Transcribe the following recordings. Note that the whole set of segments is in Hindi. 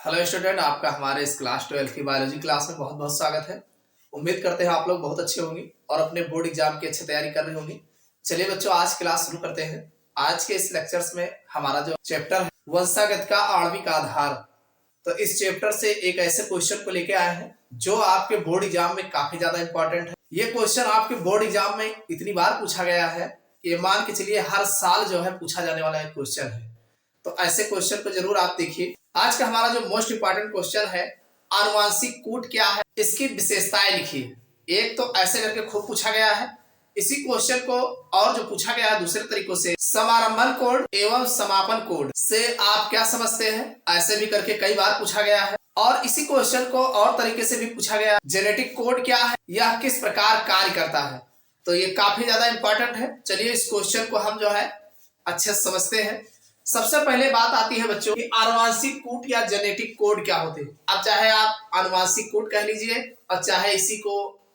हेलो स्टूडेंट, आपका हमारे इस क्लास 12 की बायोलॉजी क्लास में बहुत बहुत स्वागत है। उम्मीद करते हैं आप लोग बहुत अच्छे होंगे और अपने बोर्ड एग्जाम की अच्छी तैयारी कर रहे होंगे। चलिए बच्चों, आज क्लास शुरू करते हैं। आज के इस लेक्चर्स में हमारा जो चैप्टर है वंशागत का आणविक आधार, तो इस चैप्टर से एक ऐसे क्वेश्चन को लेके आए हैं जो आपके बोर्ड एग्जाम में काफी ज्यादा इंपॉर्टेंट है। ये क्वेश्चन आपके बोर्ड एग्जाम में इतनी बार पूछा गया है कि मान के चलिए हर साल जो है पूछा जाने वाला एक क्वेश्चन है। तो ऐसे क्वेश्चन को जरूर आप देखिए। आज का हमारा जो मोस्ट इंपॉर्टेंट क्वेश्चन है, आनुवांशिक कूट क्या है, इसकी विशेषताएं लिखिए। एक तो ऐसे करके खूब पूछा गया है। इसी क्वेश्चन को और जो पूछा गया है दूसरे तरीकों से, समारंभन कोड एवं समापन कोड से आप क्या समझते हैं, ऐसे भी करके कई बार पूछा गया है। और इसी क्वेश्चन को और तरीके से भी पूछा गया है, जेनेटिक कोड क्या है, यह किस प्रकार कार्य करता है। तो ये काफी ज्यादा इंपॉर्टेंट है। चलिए इस क्वेश्चन को हम जो है अच्छे से समझते हैं। सबसे पहले बात आती है बच्चों कि आनुवांशिक कूट या जेनेटिक कोड क्या होते हैं। अब चाहे आप आनुवांशिक कोड कह लीजिए और चाहे इसी को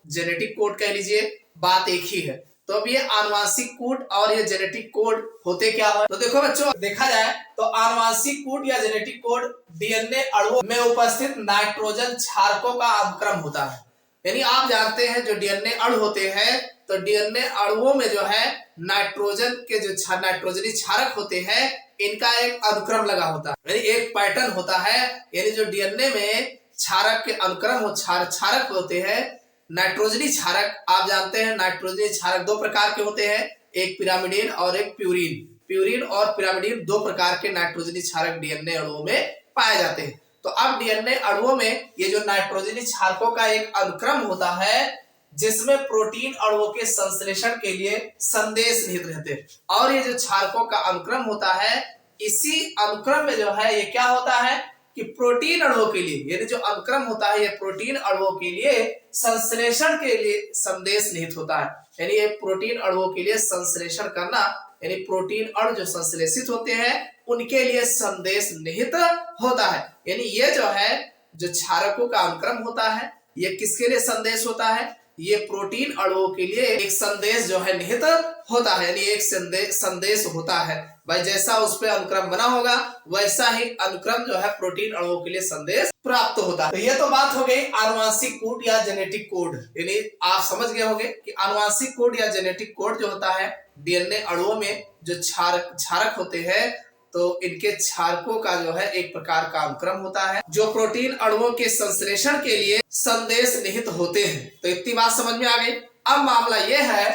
जेनेटिक कोड कह लीजिए, बात एक ही है। तो अब ये आनुवांशिक कोड और ये जेनेटिक कोड होते क्या है, तो देखो बच्चों, देखा जाए तो आनुवांशिक कोड या जेनेटिक कोड डीएनए अणुओं में उपस्थित नाइट्रोजन क्षारकों का अनुक्रम होता है। यानी आप जानते हैं जो डीएनए अणु होते हैं, तो डीएनए अणुओं में जो है नाइट्रोजन के जो नाइट्रोजनी क्षारक होते हैं, इनका एक अनुक्रम लगा होता है, यानी एक पैटर्न होता है। यानी जो डीएनए में क्षारक के अनुक्रम हो क्षारक होते हैं, नाइट्रोजनी क्षारक। आप जानते हैं नाइट्रोजनी क्षारक दो प्रकार के होते हैं, एक पिरामिडीन और एक प्यूरिन। प्यूरिन और पिरामिडीन दो प्रकार के नाइट्रोजनी क्षारक डीएनए अणुओं में पाए जाते हैं। तो अब डीएनए अणुओं में ये जो नाइट्रोजनी क्षारकों का एक अनुक्रम होता है, जिसमें प्रोटीन अणुओं के संश्लेषण के लिए संदेश निहित रहते हैं। और ये जो क्षारकों का अनुक्रम होता है, इसी अनुक्रम में जो है ये क्या होता है कि प्रोटीन अणुओं के लिए, यानी जो अनुक्रम होता है ये प्रोटीन अणुओं के लिए संश्लेषण के लिए संदेश निहित होता है। यानी ये प्रोटीन अणुओं के लिए संश्लेषण करना, यानी प्रोटीन अणु जो संश्लेषित होते हैं उनके लिए संदेश निहित होता है। यानी ये जो है जो क्षारकों का अनुक्रम होता है, ये किसके लिए संदेश होता है, ये प्रोटीन अणुओं के लिए एक संदेश जो है निहित होता है। यानी एक संदेश होता है भाई, जैसा उस पर अनुक्रम बना होगा वैसा ही अनुक्रम जो है प्रोटीन अणुओं के लिए संदेश प्राप्त होता है। तो ये तो बात हो गई आनुवांशिक कोड या जेनेटिक कोड। यानी आप समझ गए होंगे कि आनुवांशिक कोड या जेनेटिक कोड जो होता है, डीएनए अणुओं में जो क्षारक होते हैं, तो इनके क्षारकों का जो है एक प्रकार का अनुक्रम होता है जो प्रोटीन अणुओं के संश्लेषण के लिए संदेश निहित होते हैं। तो इतनी बात समझ में आ गई। अब मामला यह है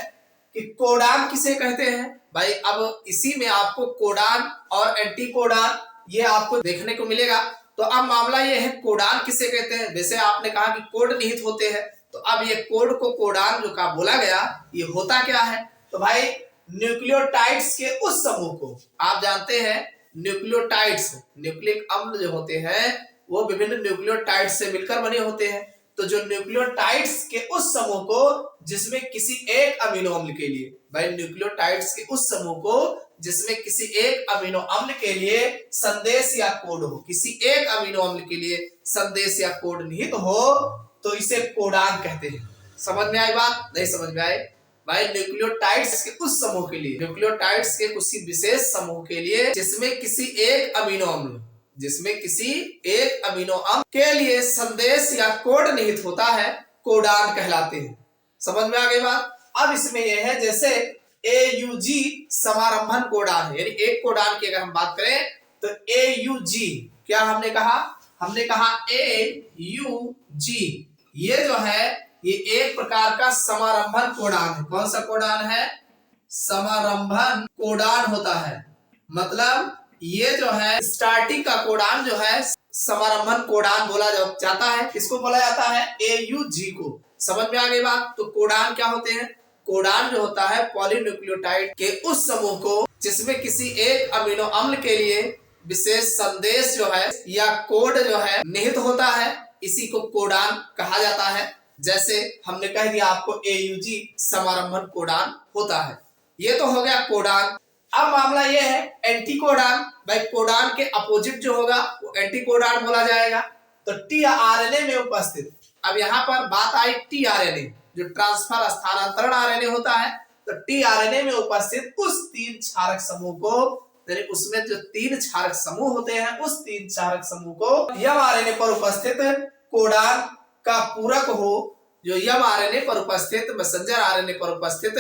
कि कोडान किसे कहते हैं भाई। अब इसी में आपको कोडान और एंटी कोडान ये आपको देखने को मिलेगा। तो अब मामला यह है कोडान किसे कहते हैं। जैसे आपने कहा कि कोड निहित होते हैं, तो अब ये कोड को कोडान जो का बोला गया, ये होता क्या है, तो भाई न्यूक्लियोटाइड्स के उस समूह को, आप जानते हैं न्यूक्लियोटाइड्स, न्यूक्लिक अम्ल जो होते हैं वो विभिन्न न्यूक्लियोटाइड्स से मिलकर बने होते हैं। तो जो न्यूक्लियोटाइड्स के उस समूह को जिसमें किसी एक अमीनो अम्ल के लिए, भाई न्यूक्लियोटाइड्स के उस समूह को जिसमें किसी एक अमीनो अम्ल के लिए संदेश या कोड हो, किसी एक अमीनो अम्ल के लिए संदेश या कोड निहित हो, तो इसे कोडान कहते हैं। समझ में आई बात, नहीं समझ में आए भाई, न्यूक्लियोटाइड्स के उस समूह के लिए, न्यूक्लियोटाइड्स के किसी विशेष समूह के लिए जिसमें किसी एक अमीनो अम्ल, जिसमें किसी एक अमीनो अम्ल के लिए संदेश या कोड निहित होता है, कोडान कहलाते हैं। समझ में आ गई बात। अब इसमें यह है जैसे AUG समारंभन कोडान है, यानी एक कोडान की अगर हम बात करें तो AUG, क्या हमने कहा, हमने कहा AUG, ये जो है ये एक प्रकार का समारंभन कोडान है। कौन सा कोडान है, समारंभन कोडान होता है। मतलब ये जो है स्टार्टिंग का कोडान जो है समारंभन कोडान बोला जाता है। किसको बोला जाता है, AUG को। समझ में आ गई बात। तो कोडान क्या होते हैं, कोडान जो होता है पॉलीन्यूक्लियोटाइड के उस समूह को जिसमें किसी एक अमीनो अम्ल के लिए विशेष संदेश जो है या कोड जो है निहित होता है, इसी को कोडान कहा जाता है। जैसे हमने कह दिया आपको AUG समारंभन कोडान होता है। ये तो हो गया कोडान। अब मामला ये है एंटी कोडान। भाई कोडान के अपोजिट जो होगा वो एंटी कोडान बोला जाएगा। तो tRNA में उपस्थित, अब यहाँ पर बात आई tRNA, जो ट्रांसफर स्थानांतरण RNA होता है, तो tRNA में उपस्थित उस तीन क्षारक समूह को यानी उसमें जो 3 क्षारक समूह होते हैं उस 3 क्षारक समूह को यम आरएनए पर उपस्थित कोडान का पूरक हो, जो यम आरएनए पर उपस्थित मैसेंजर आरएनए पर उपस्थित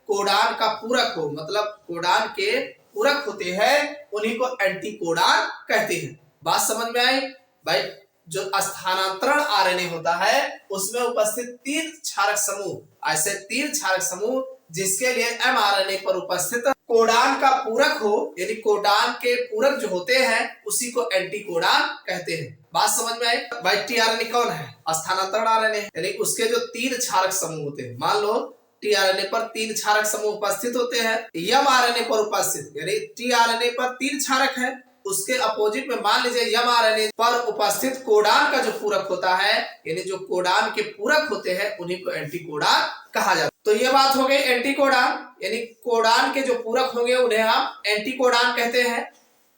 कोडान का पूरक हो, मतलब कोडान के पूरक होते हैं उन्हीं को एंटी कोडान कहते हैं। बात समझ में आई भाई? जो स्थानांतरण आरएनए होता है उसमें उपस्थित 3 क्षारक समूह, ऐसे 3 क्षारक समूह जिसके लिए एमआरएनए पर उपस्थित कोडान का पूरक हो, यानी कोडान के पूरक जो होते हैं उसी को एंटी कोडान कहते हैं। बात समझ में आई भाई? टीआरएनए कौन है? स्थानांतरण आरएनए, यानी उसके जो 3 क्षारक समूह होते हैं। मान लो टीआरएनए पर 3 क्षारक समूह उपस्थित होते हैं, एम आरएनए पर उपस्थित, यानी टीआरएनए पर 3 क्षारक है, उसके अपोजिट में मान लीजिए एम आरएनए पर उपस्थित कोडान का जो पूरक होता है, यानी जो कोडान के पूरक होते हैं उन्हीं को एंटी कोडान कहा जाता है। तो ये बात हो गई एंटी कोडान, यानी कोडान के जो पूरक होंगे उन्हें हम एंटी कोडान कहते हैं।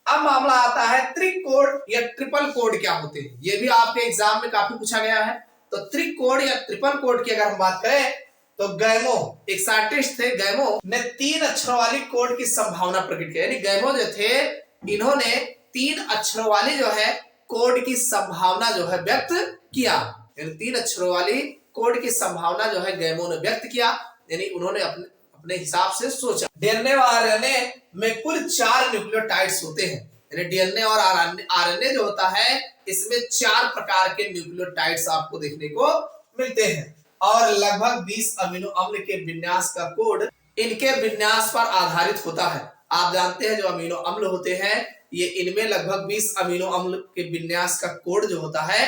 अब मामला आता है त्रिकोड या ट्रिपल कोड क्या होते हैं, ये भी आपके एग्जाम में काफी पूछा गया है। तो त्रिकोड या ट्रिपल कोड की अगर हम बात करें तो गैमो, एक साइंटिस्ट थे गैमो, ने 3 अक्षरों वाली कोड की संभावना प्रकट की, यानी गैमो जो थे इन्होंने 3 अक्षरों वाली जो है कोड की संभावना जो है व्यक्त किया, यानी 3 अक्षरों वाली कोड की संभावना जो है गैमो ने व्यक्त किया, यानी उन्होंने अपने हिसाब से सोचा। डीएनए और आरएनए में कुल 4 न्यूक्लियोटाइड्स होते हैं, यानी डीएनए और आरएनए जो होता है इसमें 4 प्रकार के न्यूक्लियोटाइड्स आपको देखने को मिलते हैं और लगभग 20 अमीनो अम्ल के विन्यास का कोड इनके विन्यास पर आधारित होता है। आप जानते हैं जो अमीनो अम्ल होते हैं ये इनमें लगभग 20 अमीनो अम्ल के विन्यास का कोड जो होता है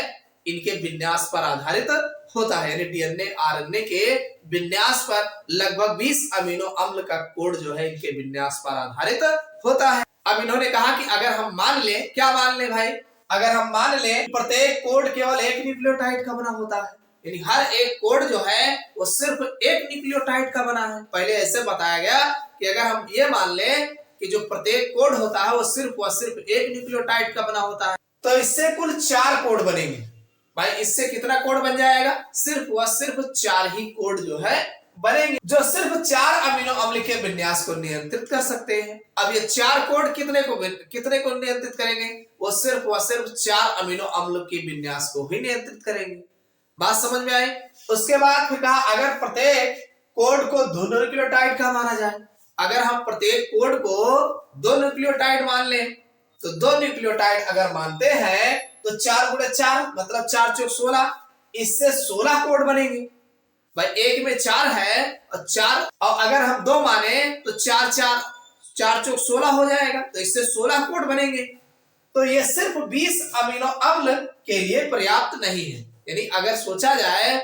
इनके विन्यास पर आधारित होता है, यानी डीएनए आरएनए के विन्यास पर लगभग 20 अमीनो अम्ल का कोड जो है इनके विन्यास पर आधारित होता है। अब इन्होंने कहा कि अगर हम मान लें, क्या मान लें भाई? अगर हम मान लें प्रत्येक कोड केवल एक न्यूक्लियोटाइड का बना होता है, यानी हर एक कोड जो है वो सिर्फ एक न्यूक्लियोटाइड का बना है। पहले ऐसे बताया गया कि अगर हम ये मान लें कि जो प्रत्येक कोड होता है वो सिर्फ एक न्यूक्लियोटाइड का बना होता है, तो इससे कुल 4 कोड बनेंगे। भाई इससे कितना कोड बन जाएगा? सिर्फ 4 ही कोड जो है बनेंगे, जो सिर्फ 4 अमीनो अम्ल के विन्यास को नियंत्रित कर सकते हैं। अब ये 4 कोड कितने को नियंत्रित करेंगे? वो सिर्फ 4 अमीनो अम्ल के विन्यास को ही नियंत्रित करेंगे। बात समझ में आई? उसके बाद फिर कहा अगर प्रत्येक कोड को 2 न्यूक्लियोटाइड का माना जाए, अगर हम प्रत्येक कोड को 2 न्यूक्लियोटाइड मान लें तो 2 न्यूक्लियोटाइड अगर मानते हैं तो 4 गुणे 4 मतलब 4 चौक 16, इससे 16 कोड बनेंगे। भाई एक में 4 है और 4, और अगर हम 2 माने तो 4 चौक 16 हो जाएगा, तो इससे 16 कोड बनेंगे। तो ये सिर्फ 20 अमीनो अम्ल के लिए पर्याप्त नहीं है, यानी अगर सोचा जाए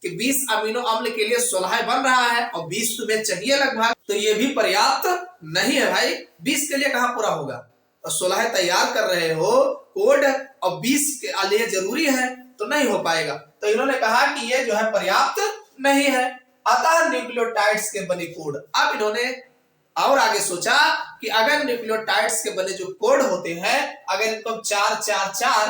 कि 20 अमीनो अम्ल के लिए 16 बन रहा है और 20 तुम्हें चाहिए लगभग, तो ये भी पर्याप्त नहीं है भाई। 20 के लिए कहां पूरा होगा? और 16 तैयार कर रहे हो कोड और 20 के लिए जरूरी है तो नहीं हो पाएगा। तो इन्होंने कहा कि ये जो है पर्याप्त नहीं है, अतः न्यूक्लियोटाइड्स के बने कोड। अब इन्होंने और आगे सोचा कि अगर न्यूक्लियोटाइड्स के बने जो कोड होते हैं अगर इनको 4 4 4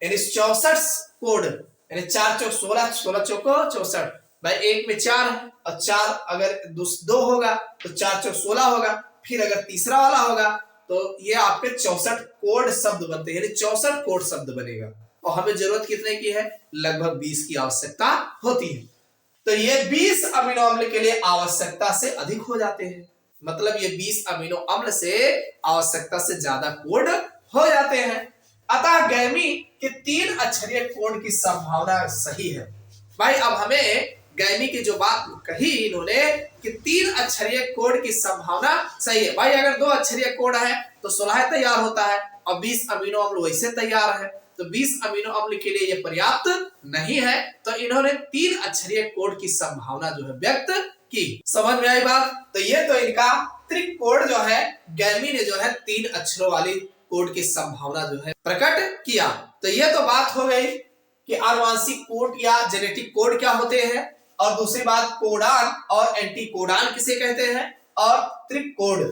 यानी 64 कोड, यानी 4 चौक 16, 16 चौक 64, भाई एक में 4 है और 4 अगर 2 होगा तो 4 चौक 16 होगा, फिर अगर तीसरा वाला होगा तो ये आपके 64 कोड शब्द बनते हैं, यानी 64 कोड शब्द बनेगा। और हमें जरूरत कितने की है? लगभग 20 की आवश्यकता होती है। तो ये 20 अमीनो अम्ल के लिए आवश्यकता से अधिक हो जाते हैं, मतलब ये 20 अमीनो अम्ल से आवश्यकता से ज्यादा कोड हो जाते हैं। अतः गैमी के 3 अक्षरीय कोड की संभावना सही है। भाई अब हमें गैमी की जो बात कही इन्होंने कि 3 अक्षरीय कोड की संभावना सही है। भाई अगर 2 अक्षरीय कोड है तो 16 तैयार होता है और 20 अमीनो अम्ल वैसे तैयार है, तो 20 अमीनो अम्ल के लिए ये पर्याप्त नहीं है, तो इन्होंने 3 अक्षरीय कोड की संभावना जो है व्यक्त की। समझ में आई बात? तो ये तो इनका त्रिक कोड जो है गैमी ने जो है 3 अक्षरों वाली कोड की संभावना जो है प्रकट किया। तो ये तो बात हो गई कि आनुवांशिक कोड या जेनेटिक कोड क्या होते हैं, और दूसरी बात कोडान और एंटी कोडान किसे कहते हैं, और त्रिक कोड।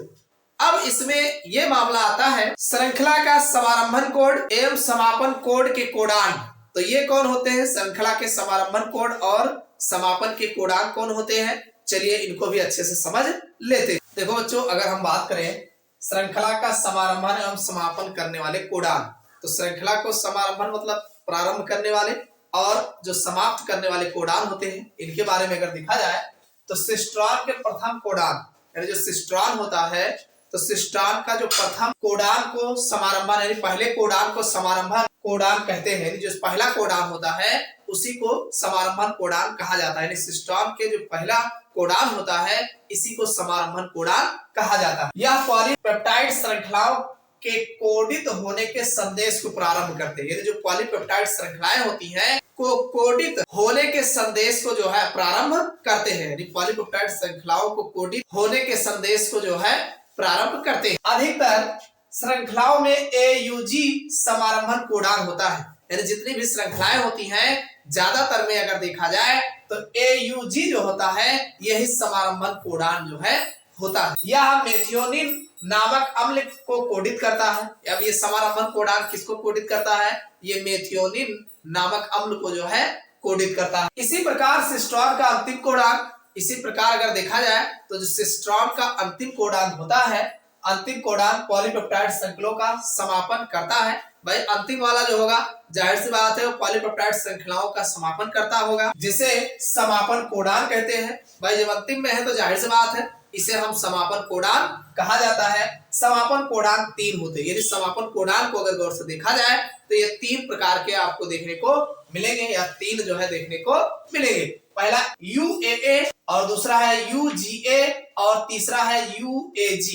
अब इसमें यह मामला आता है श्रृंखला का समारंभन कोड एवं समापन कोड के कोडान। तो ये कौन होते हैं? श्रृंखला के समारंभन कोड और समापन के कोडान कौन होते हैं? चलिए इनको भी अच्छे से समझ लेते हैं। देखो बच्चों, अगर हम बात करें श्रृंखला का समारंभन एवं समापन करने वाले कोडान। तो श्रृंखला को समारंभन मतलब प्रारंभ करने वाले, और जो समाप्त करने वाले कोडान होते हैं इनके बारे में अगर देखा जाए तो सिस्ट्रॉन के प्रथम कोडान यानी जो सिस्ट्रॉन होता है, तो सिस्ट्रॉन का जो प्रथम कोडान को समारंभन यानी पहले कोडान को समारंभन कोडान कहते हैं। जो पहला कोडान होता है उसी को समारंभन कोडान कहा जाता है। यानी सिस्ट्रॉन के जो पहला कोडान होता है इसी को समारंभन कोडान कहा जाता है। यह पॉलीपेप्टाइड श्रृंखलाओं के कोडित होने के संदेश को प्रारंभ करते हैं। जो पॉलीपेप्टाइड श्रृंखलाएं होती हैं को कोडित होने के संदेश को जो है प्रारंभ करते हैं। यानी पॉलीपेप्टाइड श्रृंखलाओं को कोडित होने के संदेश को जो है प्रारंभ करते हैं। अधिकतर श्रृंखलाओं में AUG समारंभन कोडान होता है। यानी जितनी भी श्रृंखलाएं होती हैं ज्यादातर में अगर देखा जाए तो AUG जो होता है यही समारंभन कोडान जो है होता है। यह मेथियोनिन नामक अम्ल को कोडित करता है। अब ये समारंभन कोडान किसको कोडित करता है? ये मेथियोनिन नामक अम्ल को जो है कोडित करता है। इसी प्रकार सिस्ट्रॉन का अंतिम कोडान, इसी प्रकार अगर देखा जाए तो जो सिस्ट्रॉन का अंतिम कोडान होता है, अंतिम कोडान पॉलीपेप्टाइड श्रृंखलाओं का समापन करता है। भाई अंतिम वाला जो होगा जाहिर सी बात है वो पॉलीपेप्टाइड श्रृंखलाओं का समापन करता होगा, जिसे समापन कोडान कहते हैं। भाई जब अंतिम में है तो जाहिर सी बात है इसे हम समापन कोडान कहा जाता है। समापन कोडान 3 होते हैं। यदि समापन कोडान को अगर गौर से देखा जाए तो ये 3 प्रकार के आपको देखने को मिलेंगे, या 3 जो है देखने को मिलेंगे। पहला UAA और दूसरा है UGA और तीसरा है UAG।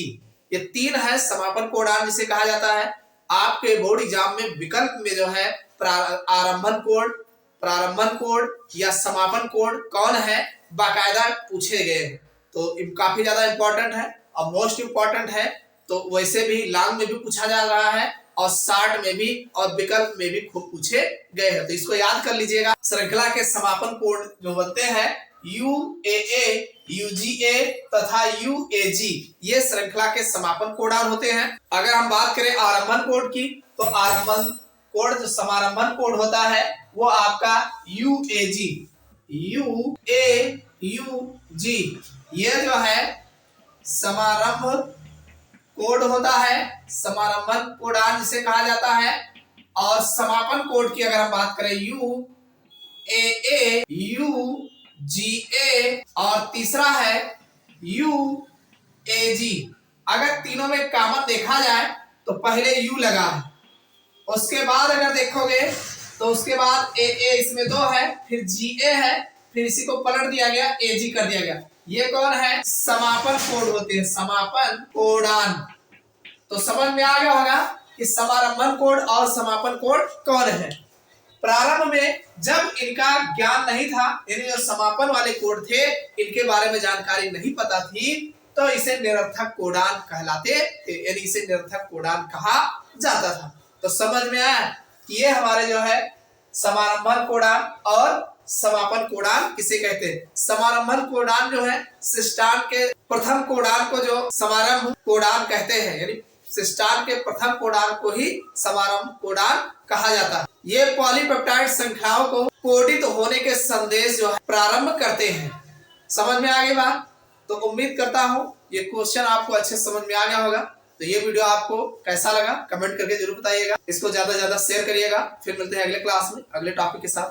ये 3 है समापन कोडान जिसे कहा जाता है। आपके बोर्ड एग्जाम में विकल्प में जो है आरंभन कोड, प्रारंभन कोड या समापन कोड कौन है बाकायदा पूछे गए हैं। तो काफी ज्यादा इंपॉर्टेंट है और मोस्ट इंपॉर्टेंट है। तो वैसे भी लॉन्ग में भी पूछा जा रहा है और शॉर्ट में भी और विकल्प में भी खूब पूछे गए हैं। तो इसको याद कर लीजिएगा। श्रृंखला के समापन कोड जो बनते हैं UAA, UGA तथा UAG, ये श्रृंखला के समापन कोडान होते हैं। अगर हम बात करें आरंभन कोड की तो आरंभन कोड जो समारंभन कोड होता है वो आपका UAG, UAUG ये जो है समारंभ कोड होता है, समारंभन कोडान जिसे कहा जाता है। और समापन कोड की अगर हम बात करें UAA, UGA और तीसरा है UAG। अगर तीनों में कॉमन देखा जाए तो पहले U लगा है, उसके बाद अगर देखोगे तो उसके बाद AA इसमें 2 है, फिर GA है, फिर इसी को पलट दिया गया AG कर दिया गया। ये कौन है? समापन कोड होते हैं, समापन कोडान। तो समझ में आ गया होगा कि समारंभन कोड और समापन कोड कौन है। प्रारंभ में जब इनका ज्ञान नहीं था, यानी जो समापन वाले कोड थे इनके बारे में जानकारी नहीं पता थी, तो इसे निरर्थक कोडान कहलाते थे, यानी इसे निरर्थक कोडान कहा जाता था। तो समझ में आया कि ये हमारे जो है समारंभन कोडान और समापन कोडान किसे कहते हैं। समारंभन कोडान जो है सिस्टान के प्रथम कोडान को जो समारंभ कोडान कहते हैं, यानी सिस्टान के प्रथम कोडान को ही समारंभ कोडान कहा जाता है। ये पॉलीपेप्टाइड श्रृंखलाओं को कोडित होने के संदेश जो है प्रारंभ करते हैं। समझ में आ गई बात? तो उम्मीद करता हूँ ये क्वेश्चन आपको अच्छे समझ में आ गया होगा। तो ये वीडियो आपको कैसा लगा कमेंट करके जरूर बताइएगा। इसको ज्यादा से ज्यादा शेयर करिएगा। फिर मिलते हैं अगले क्लास में अगले टॉपिक के साथ।